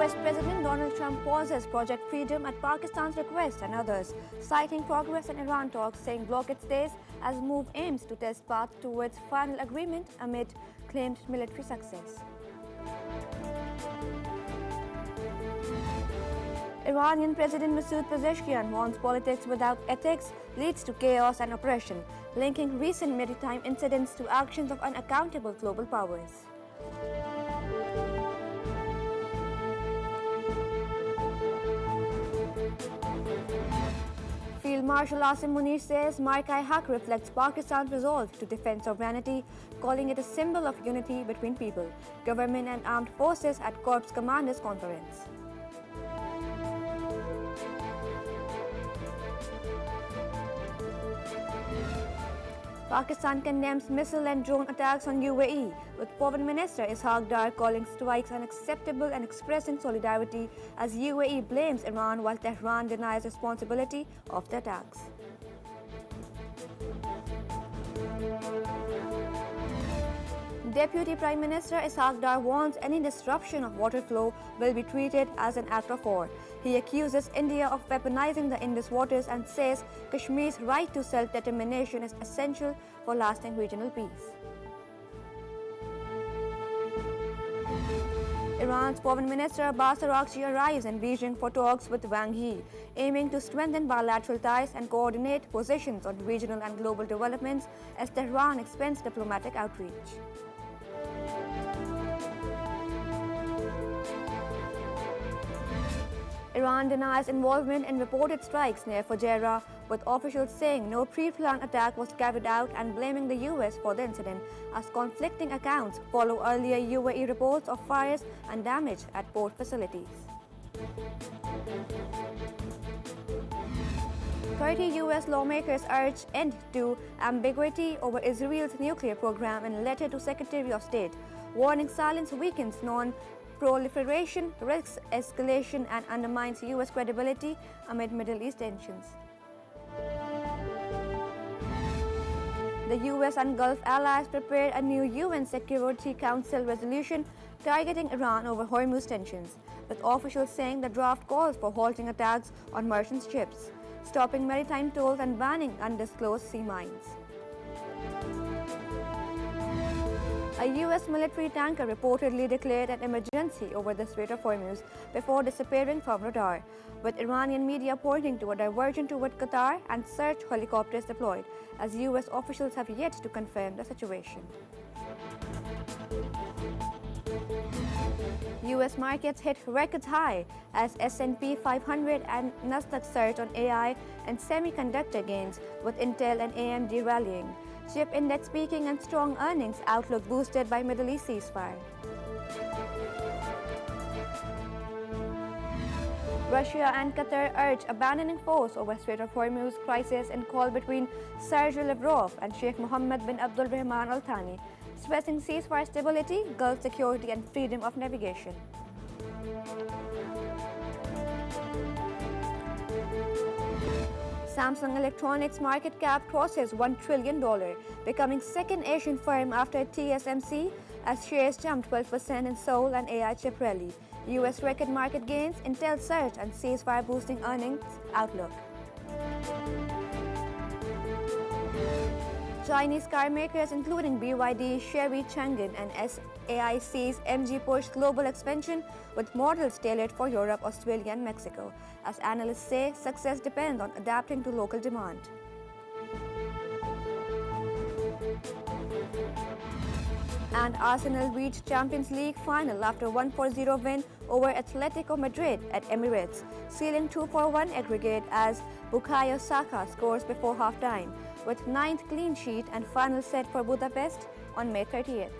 US President Donald Trump pauses Project Freedom at Pakistan's request and others, citing progress in Iran talks, saying blockade stays as move aims to test path towards final agreement amid claimed military success. Iranian President Masoud Pezeshkian warns politics without ethics leads to chaos and oppression, linking recent maritime incidents to actions of unaccountable global powers. Field Marshal Asim Munir says Marka reflects Pakistan's resolve to defend sovereignty, calling it a symbol of unity between people, government and armed forces at Corps Commanders Conference. Pakistan condemns missile and drone attacks on UAE, with Foreign Minister Ishaq Dar calling strikes unacceptable and expressing solidarity as UAE blames Iran while Tehran denies responsibility of the attacks. Deputy Prime Minister Ishaq Dar warns any disruption of water flow will be treated as an act of war. He accuses India of weaponizing the Indus waters and says Kashmir's right to self-determination is essential for lasting regional peace. Iran's Foreign Minister Abbas Araghchi arrives in Beijing for talks with Wang Yi, aiming to strengthen bilateral ties and coordinate positions on regional and global developments as Tehran expands diplomatic outreach. Iran denies involvement in reported strikes near Fujairah, with officials saying no pre-planned attack was carried out and blaming the US for the incident, as conflicting accounts follow earlier UAE reports of fires and damage at port facilities. 30 US lawmakers urge end to ambiguity over Israel's nuclear program in a letter to Secretary of State, warning silence weakens non-proliferation, risks escalation and undermines US credibility amid Middle East tensions. The US and Gulf allies prepared a new UN Security Council resolution targeting Iran over Hormuz tensions, with officials saying the draft calls for halting attacks on merchant ships, stopping maritime tolls and banning undisclosed sea mines. A US military tanker reportedly declared an emergency over the Strait of Hormuz before disappearing from radar, with Iranian media pointing to a diversion toward Qatar and search helicopters deployed, as US officials have yet to confirm the situation. US markets hit record high as S&P 500 and Nasdaq surged on AI and semiconductor gains, with Intel and AMD rallying. Chip index peaking and strong earnings outlook boosted by Middle East ceasefire. Russia and Qatar urge abandoning force over Strait of Hormuz crisis in call between Sergei Lavrov and Sheikh Mohammed bin Abdul Rahman Al Thani, stressing ceasefire stability, Gulf security and freedom of navigation. Samsung Electronics market cap crosses $1 trillion, becoming second Asian firm after TSMC, as shares jumped 12% in Seoul and AI chip rally. US record market gains, Intel surge and ceasefire boosting earnings outlook. Chinese car makers including BYD, Chery, Changan and SAIC's MG push global expansion with models tailored for Europe, Australia and Mexico. As analysts say, success depends on adapting to local demand. And Arsenal reached Champions League final after 1-0 win over Atletico Madrid at Emirates, sealing 2-1 aggregate as Bukayo Saka scores before half-time, with 9th clean sheet and final set for Budapest on May 30th.